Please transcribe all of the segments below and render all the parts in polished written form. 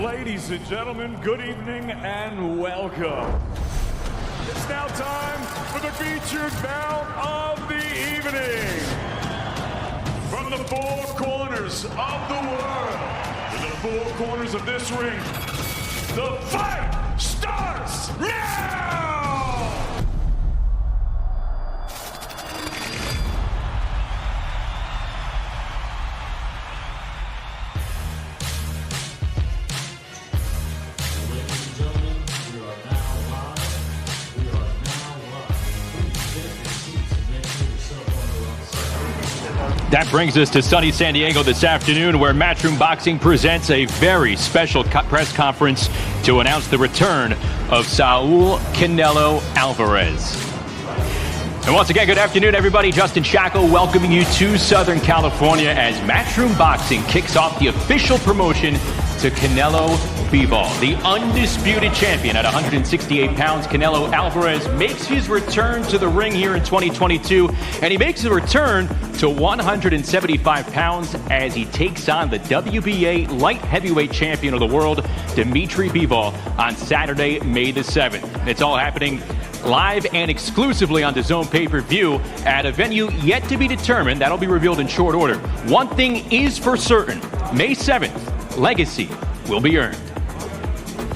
Ladies and gentlemen, good evening and welcome. It's now time for the featured bout of the evening. From the four corners of the world, to the four corners of this ring, the fight starts now! That brings us to sunny San Diego this afternoon, where Matchroom Boxing presents a very special press conference to announce the return of Saul Canelo Alvarez. And once again, good afternoon, everybody. Justin Shackle welcoming you to Southern California as Matchroom Boxing kicks off the official promotion to Canelo Bivol. The undisputed champion at 168 pounds, Canelo Alvarez, makes his return to the ring here in 2022, and he makes a return to 175 pounds as he takes on the WBA light heavyweight champion of the world, DMITRY Bivol, on Saturday, May the 7th. It's all happening live and exclusively on Dazn pay-per-view at a venue yet to be determined. That'll be revealed in short order. One thing is for certain: May 7th, legacy will be earned.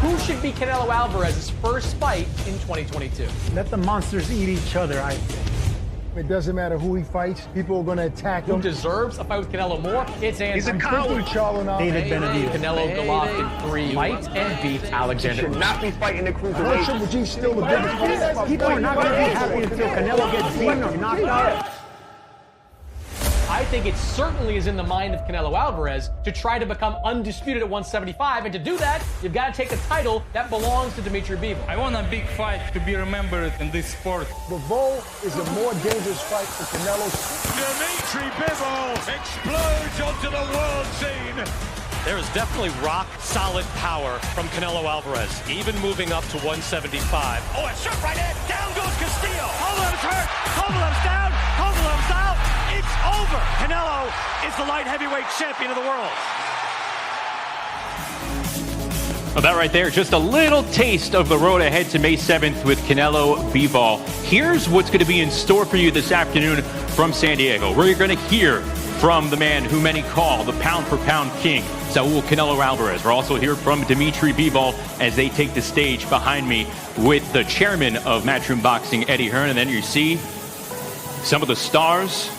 Who should be Canelo Alvarez's first fight in 2022? Let the monsters eat each other, I think. It doesn't matter who he fights. People are going to attack him. Who deserves a fight with Canelo more? It's Andy. He's a coward. David Benavidez. Canelo Golovkin 3 fight and beat Alexander. Should not be fighting the cruiserweight. Triple G's still the biggest fight. People are not going to be happy until Canelo gets beaten or knocked out. I think it certainly is in the mind of Canelo Alvarez to try to become undisputed at 175, and to do that, you've got to take a title that belongs to DMITRY Bivol. I want a big fight to be remembered in this sport. Bivol is a more dangerous fight for Canelo. DMITRY Bivol explodes onto the world scene. There is definitely rock-solid power from Canelo Alvarez, even moving up to 175. Oh, a shot right in. Down goes Castillo. Kovalev's hurt. Kovalev's down. Kovalev's out. It's over. Canelo is the light heavyweight champion of the world. Well, that right there, just a little taste of the road ahead to May 7th with Canelo Bivol. Here's what's going to be in store for you this afternoon from San Diego, where you're going to hear from the man who many call the pound-for-pound king, Saul Canelo Alvarez. We're also here from DMITRY Bivol as they take the stage behind me with the chairman of Matchroom Boxing, Eddie Hearn. And then you see some of the stars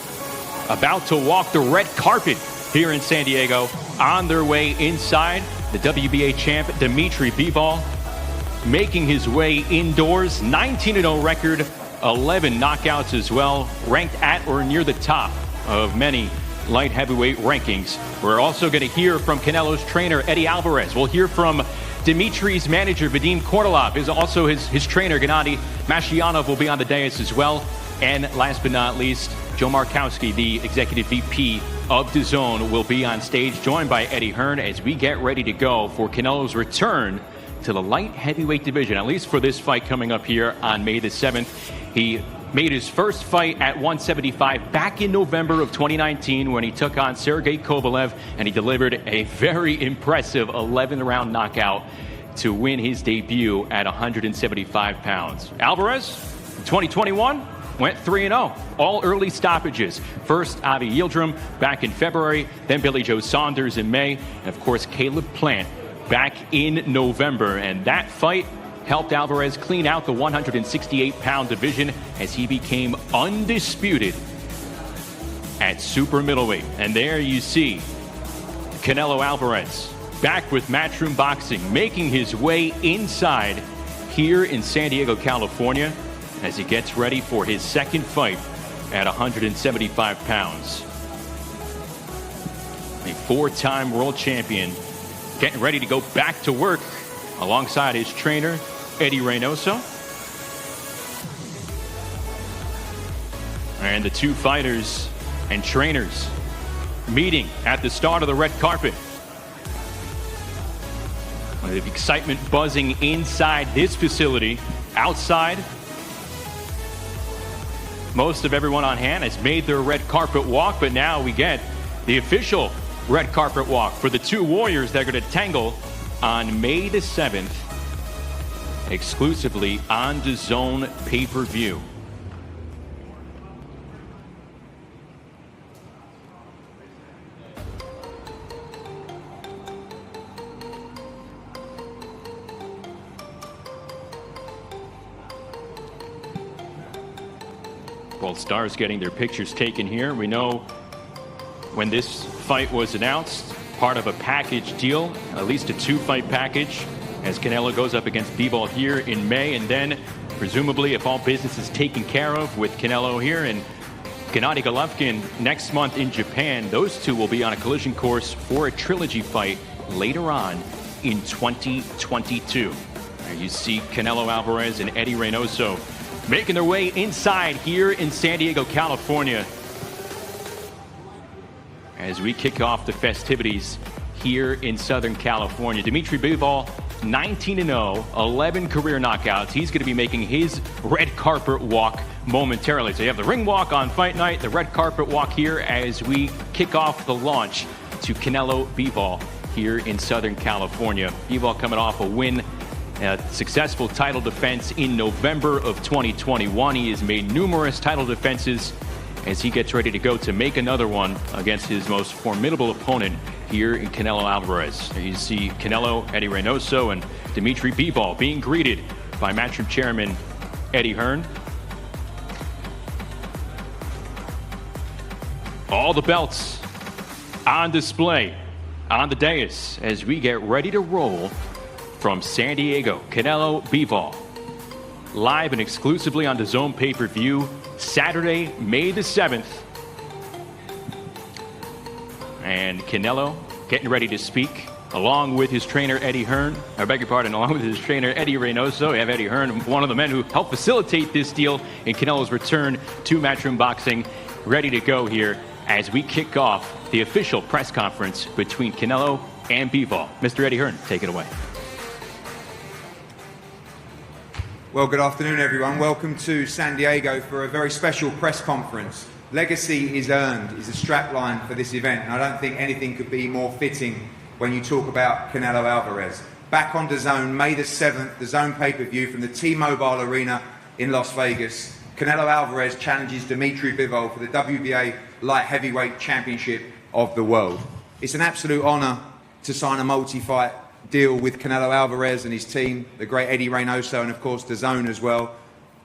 about to walk the red carpet here in San Diego on their way inside. The WBA champ, DMITRY Bivol, making his way indoors. 19-0 record, 11 knockouts as well, ranked at or near the top of many light heavyweight rankings. We're also going to hear from Canelo's trainer, Eddie Alvarez. We'll hear from DMITRY's manager, Vadim Kornilov. Is also his trainer, Gennady Mashyanov, will be on the dais as well. And last but not least, Joe Markowski, the executive VP of Dazn, will be on stage, joined by Eddie Hearn, as we get ready to go for Canelo's return to the light heavyweight division, at least for this fight coming up here on May the 7th. He made his first fight at 175 back in November of 2019 when he took on Sergey Kovalev, and he delivered a very impressive 11th-round knockout to win his debut at 175 pounds. Alvarez, in 2021, went 3-0, all early stoppages. First, Avi Yildirim back in February, then Billy Joe Saunders in May, and of course, Caleb Plant back in November. And that fight helped Alvarez clean out the 168-pound division as he became undisputed at super middleweight. And there you see Canelo Alvarez back with Matchroom Boxing, making his way inside here in San Diego, California, as he gets ready for his second fight at 175 pounds. A four-time world champion getting ready to go back to work alongside his trainer, Eddie Reynoso. And the two fighters and trainers meeting at the start of the red carpet. The excitement buzzing inside this facility. Outside, most of everyone on hand has made their red carpet walk, but now we get the official red carpet walk for the two warriors that are going to tangle on May the 7th, exclusively on Dazn pay-per-view. Both stars getting their pictures taken here. We know when this fight was announced, part of a package deal, at least a 2-fight package, as Canelo goes up against Bivol here in May, and then presumably, if all business is taken care of with Canelo here and Gennady Golovkin next month in Japan, those two will be on a collision course for a trilogy fight later on in 2022. There you see Canelo Alvarez and Eddie Reynoso making their way inside here in San Diego, California, as we kick off the festivities here in Southern California. DMITRY Bivol, 19-0, 11 career knockouts. He's going to be making his red carpet walk momentarily. So you have the ring walk on fight night, the red carpet walk here as we kick off the launch to Canelo Bivol here in Southern California. Bivol coming off a win, a successful title defense in November of 2021. He has made numerous title defenses as he gets ready to go to make another one against his most formidable opponent here in Canelo Alvarez. There you see Canelo, Eddie Reynoso, and DMITRY Bivol being greeted by Matchroom Chairman Eddie Hearn. All the belts on display on the dais as we get ready to roll from San Diego. Canelo Bivol, live and exclusively on Dazn pay-per-view, Saturday, May the 7th. And Canelo getting ready to speak, along with his trainer, Eddie Hearn. I beg your pardon, along with his trainer, Eddie Reynoso. We have Eddie Hearn, one of the men who helped facilitate this deal in Canelo's return to Matchroom Boxing, ready to go here as we kick off the official press conference between Canelo and Bivol. Mr. Eddie Hearn, take it away. Well, good afternoon, everyone. Welcome to San Diego for a very special press conference. Legacy is earned is a strapline for this event, and I don't think anything could be more fitting when you talk about Canelo Alvarez. Back on Dazn, May the 7th, Dazn pay-per-view from the T-Mobile Arena in Las Vegas. Canelo Alvarez challenges DMITRY Bivol for the WBA light heavyweight championship of the world. It's an absolute honor to sign a multi-fight deal with Canelo Alvarez and his team, the great Eddie Reynoso, and of course Dazn as well.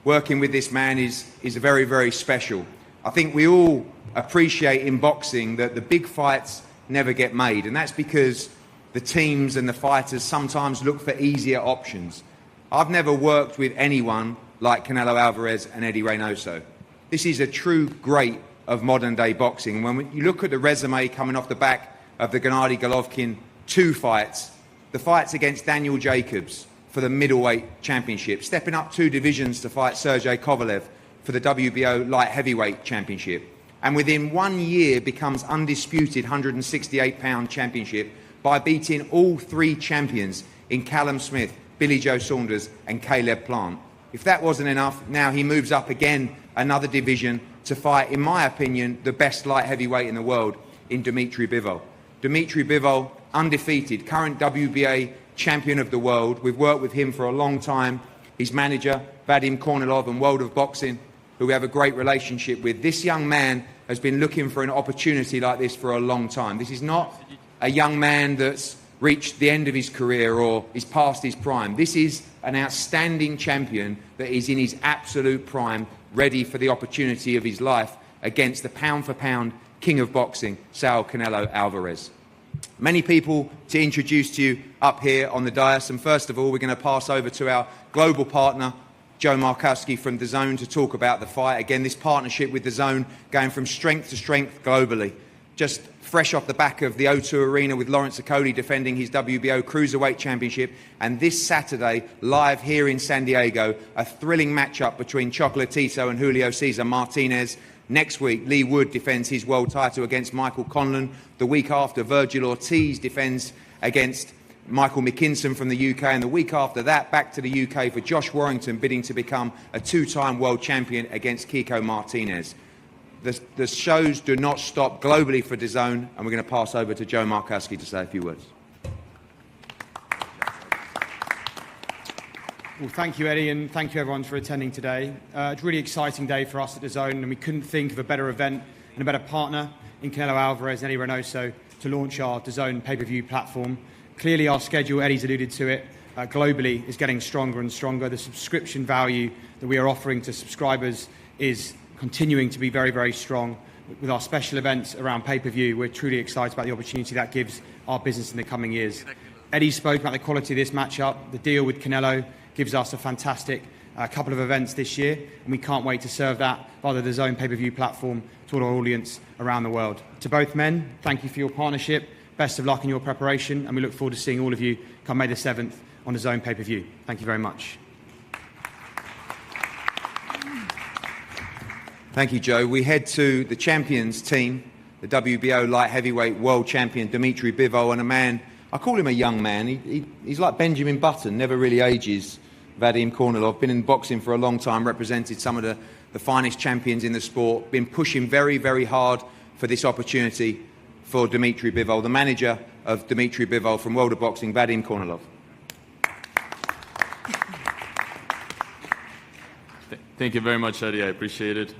Working with this man is very, very special. I think we all appreciate in boxing that the big fights never get made, and that's because the teams and the fighters sometimes look for easier options. I've never worked with anyone like Canelo Alvarez and Eddie Reynoso. This is a true great of modern day boxing. When you look at the resume coming off the back of the Gennady Golovkin 2 fights, the fights against Daniel Jacobs for the middleweight championship, stepping up 2 divisions to fight Sergey Kovalev for the WBO light heavyweight championship, and within 1 year becomes undisputed 168-pound championship by beating all 3 champions in Callum Smith, Billy Joe Saunders and Caleb Plant. If that wasn't enough, now he moves up again another division to fight, in my opinion, the best light heavyweight in the world in DMITRY Bivol. DMITRY Bivol, undefeated, current WBA champion of the world. We've worked with him for a long time. His manager, Vadim Kornilov, and World of Boxing, who we have a great relationship with. This young man has been looking for an opportunity like this for a long time. This is not a young man that's reached the end of his career or is past his prime. This is an outstanding champion that is in his absolute prime, ready for the opportunity of his life against the pound-for-pound king of boxing, Saul Canelo Alvarez. Many people to introduce to you up here on the dais, and first of all we're going to pass over to our global partner Joe Markowski from Dazn to talk about the fight. Again, this partnership with Dazn going from strength to strength globally. Just fresh off the back of the O2 Arena with Lawrence Okolie defending his WBO Cruiserweight Championship, and this Saturday, live here in San Diego, a thrilling matchup between Chocolatito and Julio Cesar Martinez. Next week, Lee Wood defends his world title against Michael Conlan. The week after, Virgil Ortiz defends against Michael McKinson from the UK. And the week after that, back to the UK for Josh Warrington, bidding to become a 2-time world champion against Kiko Martinez. The shows do not stop globally for Dazn, and we're going to pass over to Joe Markowski to say a few words. Well, thank you, Eddie, and thank you, everyone, for attending today. It's a really exciting day for us at Dazn, and we couldn't think of a better event and a better partner in Canelo Alvarez and Eddie Reynoso to launch our Dazn pay-per-view platform. Clearly, our schedule, Eddie's alluded to it, globally is getting stronger and stronger. The subscription value that we are offering to subscribers is continuing to be very, very strong. With our special events around pay-per-view, we're truly excited about the opportunity that gives our business in the coming years. Eddie spoke about the quality of this matchup. The deal with Canelo gives us a fantastic couple of events this year, and we can't wait to serve that via the Dazn pay-per-view platform to all our audience around the world. To both men, thank you for your partnership. Best of luck in your preparation, and we look forward to seeing all of you come May the 7th on Dazn pay-per-view. Thank you very much. Thank you, Joe. We head to the champions team, the WBO light heavyweight world champion DMITRY BIVOL, and a man, I call him a young man. He's like Benjamin Button, never really ages. Vadim Kornilov, been in boxing for a long time, represented some of the finest champions in the sport, been pushing very, very hard for this opportunity for DMITRY BIVOL. The manager of DMITRY BIVOL from World of Boxing, Vadim Kornilov. Thank you very much, Eddie. I appreciate it.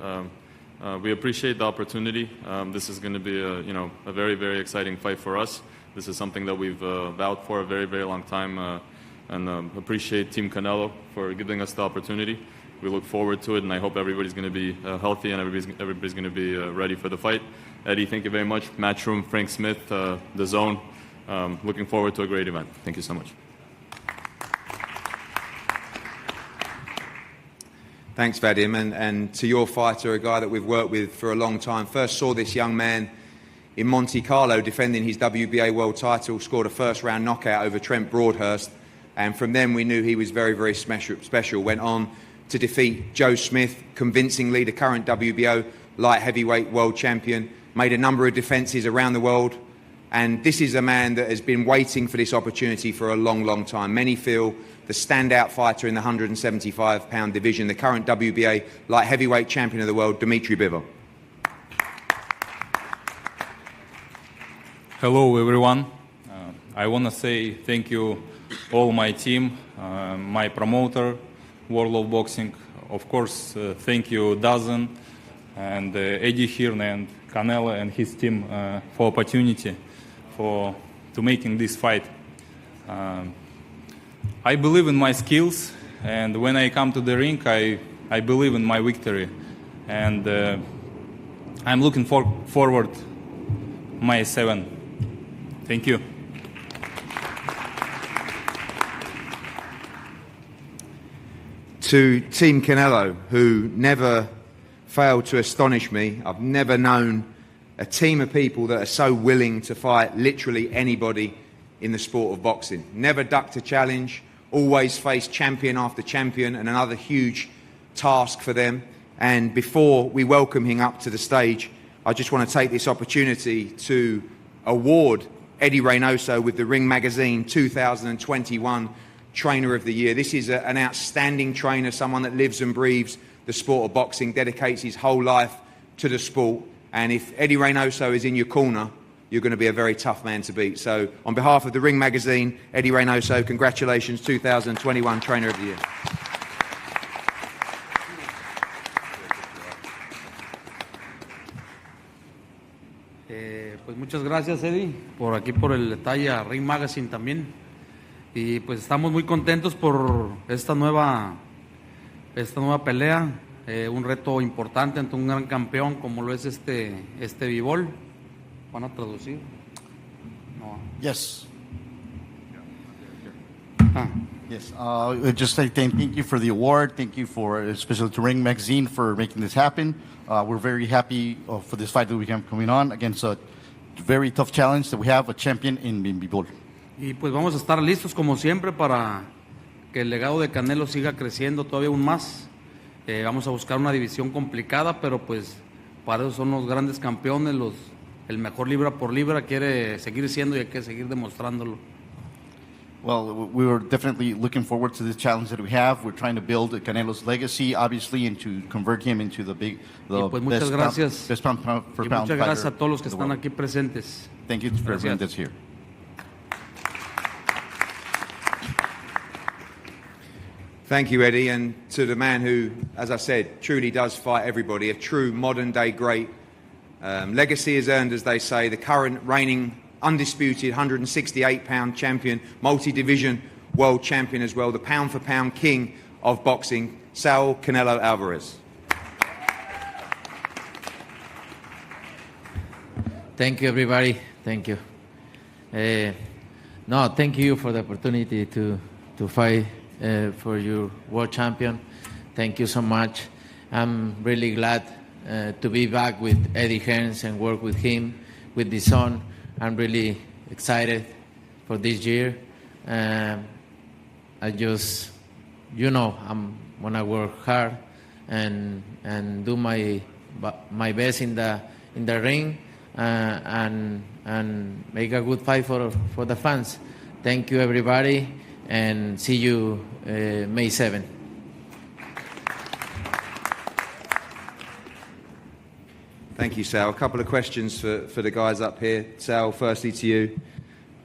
We appreciate the opportunity. This is going to be a very, very exciting fight for us. This is something that we've vowed for a very, very long time, and appreciate Team Canelo for giving us the opportunity. We look forward to it, and I hope everybody's going to be healthy and everybody's going to be ready for the fight. Eddie, thank you very much. Matchroom, Frank Smith, Dazn. Looking forward to a great event. Thank you so much. Thanks, Vadim, and to your fighter, a guy that we've worked with for a long time. First saw this young man in Monte Carlo defending his WBA world title, scored a first-round knockout over Trent Broadhurst, and from then we knew he was very, very special. Went on to defeat Joe Smith convincingly, the current WBO light heavyweight world champion, made a number of defences around the world, and this is a man that has been waiting for this opportunity for a long, long time. Many feel the standout fighter in the 175-pound division, the current WBA light heavyweight champion of the world, DMITRY BIVOL. Hello, everyone. I want to say thank you all my team, my promoter, World of Boxing. Of course, thank you, Dazn, and Eddie here, and Canelo and his team for opportunity to making this fight. I believe in my skills, and when I come to the ring, I believe in my victory, and I'm looking forward May 7. Thank you. To Team Canelo, who never failed to astonish me. I've never known a team of people that are so willing to fight literally anybody in the sport of boxing. Never ducked a challenge, always faced champion after champion, and another huge task for them. And before we welcome him up to the stage, I just want to take this opportunity to award Eddie Reynoso with the Ring Magazine 2021 Trainer of the Year. This is an outstanding trainer, someone that lives and breathes the sport of boxing, dedicates his whole life to the sport. And if Eddie Reynoso is in your corner, you're going to be a very tough man to beat. So on behalf of the Ring Magazine, Eddie Reynoso, congratulations, 2021 Trainer of the Year. Pues muchas gracias, Eddie, por aquí por el detalle a Ring Magazine también. Y pues estamos muy contentos por esta nueva pelea, un reto importante ante un gran campeón como lo es este Bivol. ¿Van a traducir? No. Yes. Yes. Just say thank you for the award. Thank you for, especially to Ring Magazine, for making this happen. We're very happy for this fight that we have coming on against a very tough challenge that we have, a champion in Bivol. Y pues vamos a estar listos como siempre para que el legado de Canelo siga creciendo todavía aún más. Vamos a buscar una división complicada, pero pues para eso son los grandes campeones, el mejor libra por libra quiere seguir siendo y hay que seguir demostrándolo. Well, we were definitely looking forward to this challenge that we have. We're trying to build Canelo's legacy, obviously, and to convert him into the pues muchas gracias. best pound for pound muchas gracias fighter a todos los que están aquí presentes. Thank you for everyone that's here. Thank you, Eddie. And to the man who, as I said, truly does fight everybody, a true modern-day great. Legacy is earned, as they say, the current reigning undisputed 168-pound champion, multi-division world champion as well, the pound-for-pound king of boxing, Saul Canelo Alvarez. Thank you, everybody. Thank you. No, thank you for the opportunity to fight for your world champion. Thank you so much. I'm really glad to be back with Eddie Hearns and work with him, with Dazn. I'm really excited for this year. I just, I'm gonna work hard and do my best in the ring and make a good fight for the fans. Thank you, everybody, and see you May 7th. Thank you, Sal. A couple of questions for the guys up here. Sal, firstly to you.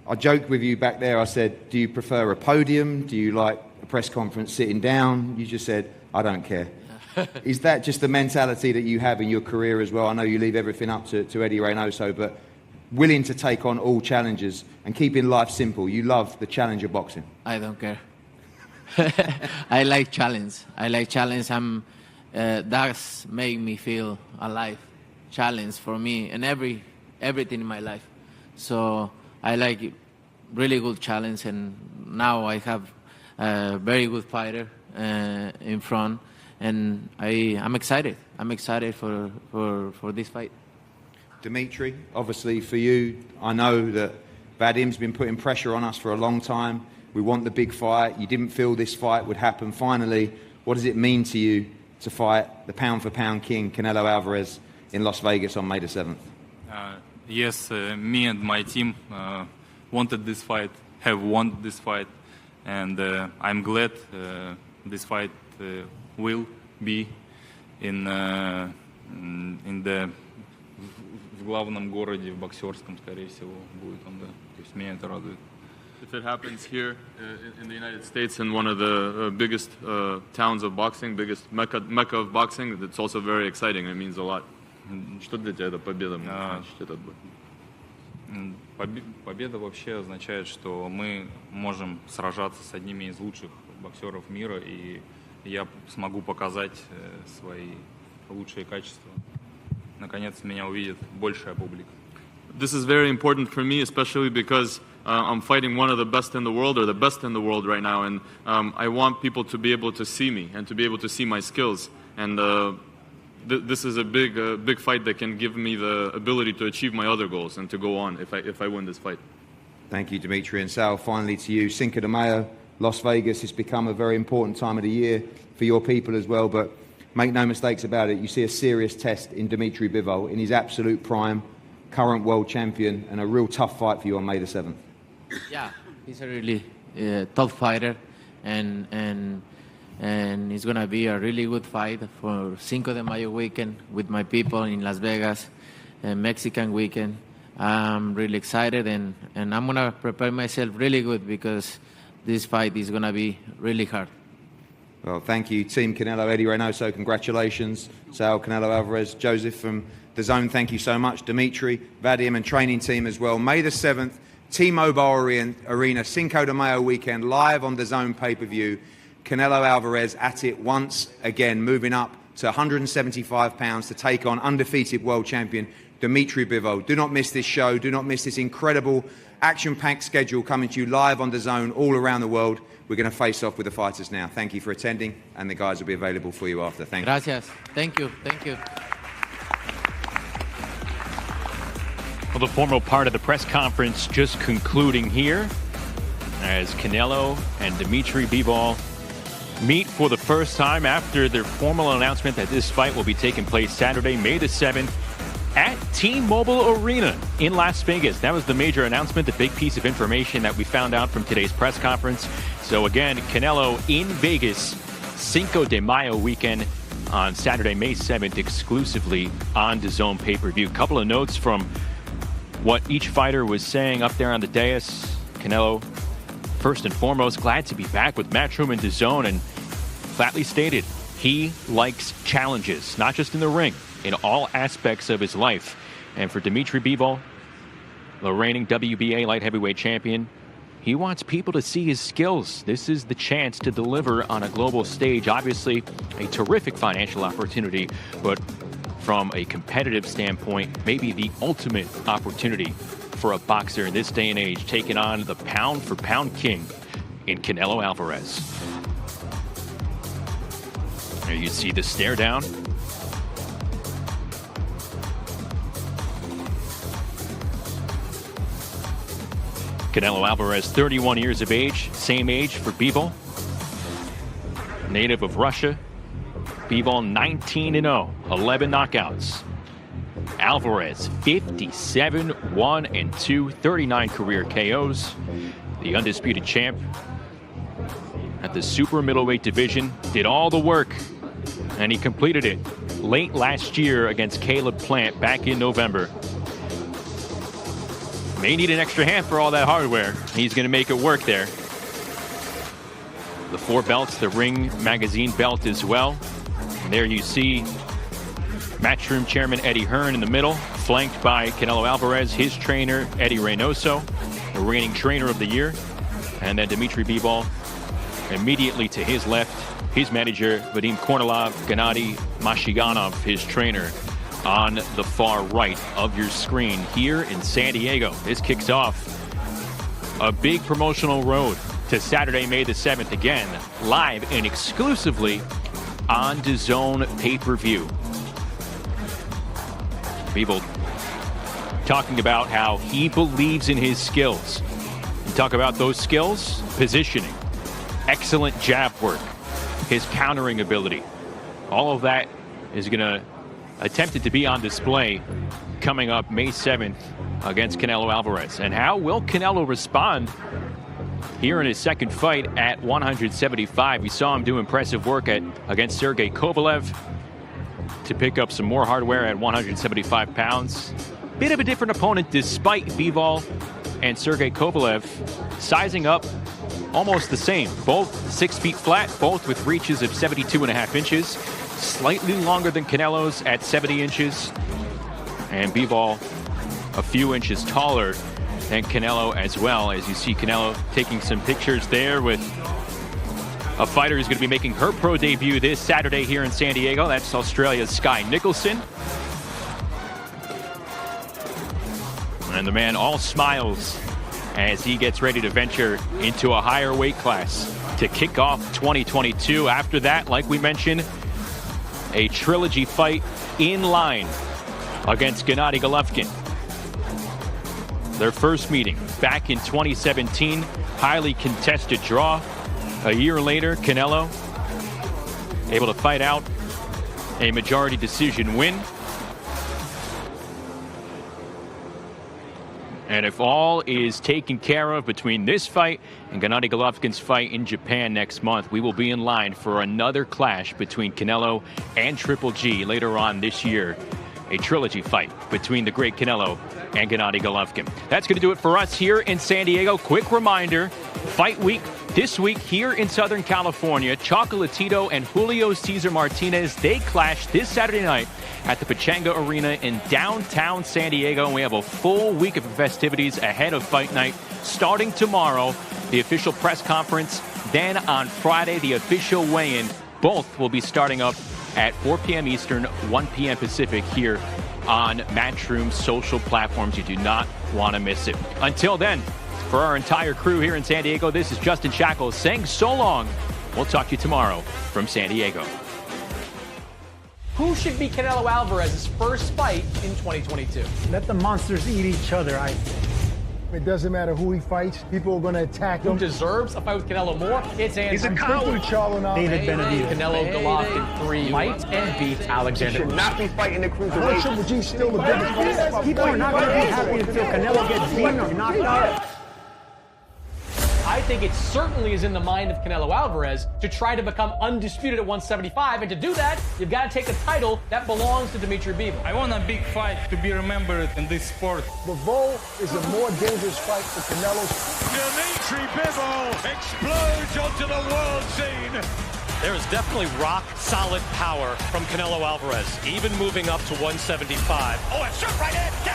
I joked with you back there. I said, do you prefer a podium? Do you like a press conference sitting down? You just said, I don't care. Is that just the mentality that you have in your career as well? I know you leave everything up to Eddie Reynoso, but willing to take on all challenges and keeping life simple. You love the challenge of boxing. I don't care. I like challenge. That's make me feel alive. Challenge for me and everything in my life. So I like really good challenge, and now I have a very good fighter in front, and I'm excited. I'm excited for this fight. Dimitri, obviously for you, I know that Vadim's been putting pressure on us for a long time. We want the big fight. You didn't feel this fight would happen. Finally, what does it mean to you to fight the pound-for-pound king, Canelo Alvarez, in Las Vegas on May the 7th? Yes, me and my team wanted this fight, have won this fight, and I'm glad this fight will be in the в главном городе, в боксерском, скорее всего, будет он, да. То есть меня это радует. If it happens here in the United States, in one of the biggest towns of boxing, biggest mecca of boxing, it's also very exciting. It means a lot. Что для тебя эта победа? Победа вообще означает, что мы можем сражаться с одними из лучших боксеров мира, и я смогу показать свои лучшие качества. Наконец меня увидит большая публика. This is very important for me, especially because I'm fighting one of the best in the world, or the best in the world right now, and I want people to be able to see me and to be able to see my skills. And this is a big fight that can give me the ability to achieve my other goals and to go on if I win this fight. Thank you, Dimitri. And Sal, finally to you. Cinco de Mayo, Las Vegas has become a very important time of the year for your people as well, but make no mistakes about it, you see a serious test in DMITRY BIVOL in his absolute prime, current world champion, and a real tough fight for you on May the 7th. Yeah, he's a really tough fighter, and it's going to be a really good fight for Cinco de Mayo weekend with my people in Las Vegas, Mexican weekend. I'm really excited, and I'm going to prepare myself really good because this fight is going to be really hard. Well, thank you, Team Canelo, Eddie Reynoso, congratulations. Saul Canelo Alvarez, Joseph from Dazn, thank you so much. Dimitri, Vadim, and training team as well. May the 7th, T-Mobile Arena, Cinco de Mayo weekend, live on Dazn pay-per-view. Canelo Alvarez at it once again, moving up to 175 pounds to take on undefeated world champion DMITRY BIVOL. Do not miss this show. Do not miss this incredible action-packed schedule coming to you live on Dazn all around the world. We're going to face off with the fighters now. Thank you for attending, and the guys will be available for you after. Thank you. Gracias. Thank you. Thank you. Well, the formal part of the press conference just concluding here as Canelo and DMITRY BIVOL meet for the first time after their formal announcement that this fight will be taking place Saturday, May the 7th at T-Mobile Arena in Las Vegas. That was the major announcement, the big piece of information that we found out from today's press conference. So again, Canelo in Vegas, Cinco de Mayo weekend on Saturday, May 7th, exclusively on DAZN pay-per-view. Couple of notes from what each fighter was saying up there on the dais. Canelo, first and foremost, glad to be back with Matchroom and DAZN, and flatly stated he likes challenges, not just in the ring, in all aspects of his life. And for DMITRY BIVOL, the reigning WBA light heavyweight champion, he wants people to see his skills. This is the chance to deliver on a global stage. Obviously, a terrific financial opportunity, but from a competitive standpoint, maybe the ultimate opportunity for a boxer in this day and age, taking on the pound-for-pound king in Canelo Alvarez. There you see the stare down. Canelo Alvarez, 31 years of age, same age for Bivol. Native of Russia. Bivol 19-0, 11 knockouts. Alvarez 57-1-2, 39 career KOs. The undisputed champ at the super middleweight division did all the work, and he completed it late last year against Caleb Plant back in November. May need an extra hand for all that hardware. He's going to make it work there. The 4 belts, the Ring Magazine belt as well. And there you see Matchroom Chairman Eddie Hearn in the middle, flanked by Canelo Alvarez, his trainer Eddie Reynoso, the reigning trainer of the year. And then DMITRY Bivol immediately to his left, his manager Vadim Kornilov, Gennady Mashiganov, his trainer, on the far right of your screen here in San Diego. This kicks off a big promotional road to Saturday, May the 7th, again, live and exclusively on Dazn pay-per-view. Bivol talking about how he believes in his skills. And talk about those skills, positioning, excellent jab work, his countering ability. All of that is going to attempted to be on display coming up May 7th against Canelo Alvarez. And how will Canelo respond here in his second fight at 175? We saw him do impressive work against Sergey Kovalev to pick up some more hardware at 175 pounds. Bit of a different opponent despite Bivol and Sergey Kovalev sizing up almost the same. Both 6 feet flat, both with reaches of 72.5 inches. Slightly longer than Canelo's at 70 inches. And Bivol a few inches taller than Canelo as well. As you see Canelo taking some pictures there with a fighter who's going to be making her pro debut this Saturday here in San Diego. That's Australia's Sky Nicholson. And the man all smiles as he gets ready to venture into a higher weight class to kick off 2022. After that, like we mentioned, a trilogy fight in line against Gennady Golovkin. Their first meeting back in 2017, highly contested draw. A year later, Canelo able to fight out a majority decision win. And if all is taken care of between this fight and Gennady Golovkin's fight in Japan next month, we will be in line for another clash between Canelo and Triple G later on this year. A trilogy fight between the great Canelo and Gennady Golovkin. That's going to do it for us here in San Diego. Quick reminder, Fight Week this week here in Southern California. Chocolatito and Julio Cesar Martinez, they clash this Saturday night at the Pechanga Arena in downtown San Diego. And we have a full week of festivities ahead of Fight Night. Starting tomorrow, the official press conference. Then on Friday, the official weigh-in. Both will be starting up at 4 p.m. Eastern, 1 p.m. Pacific here on Matchroom social platforms. You do not want to miss it. Until then, for our entire crew here in San Diego, this is Justin Shackles saying so long. We'll talk to you tomorrow from San Diego. Who should be Canelo Alvarez's first fight in 2022? Let the monsters eat each other, I think. It doesn't matter who he fights. People are going to attack him. Who deserves a fight with Canelo more? It's Andy. He's a coward. David Benavidez. Canelo Golovkin 3 might and beat Alexander. Should not be fighting the cruiserweight. Triple G's still the biggest fighter. People are not going to be happy until Canelo gets beaten or knocked out. I think it certainly is in the mind of Canelo Alvarez to try to become undisputed at 175, and to do that, you've got to take a title that belongs to DMITRY Bivol. I want a big fight to be remembered in this sport. Bivol is a more dangerous fight for Canelo. DMITRY Bivol explodes onto the world scene. There is definitely rock-solid power from Canelo Alvarez, even moving up to 175. Oh, a shot right in! Down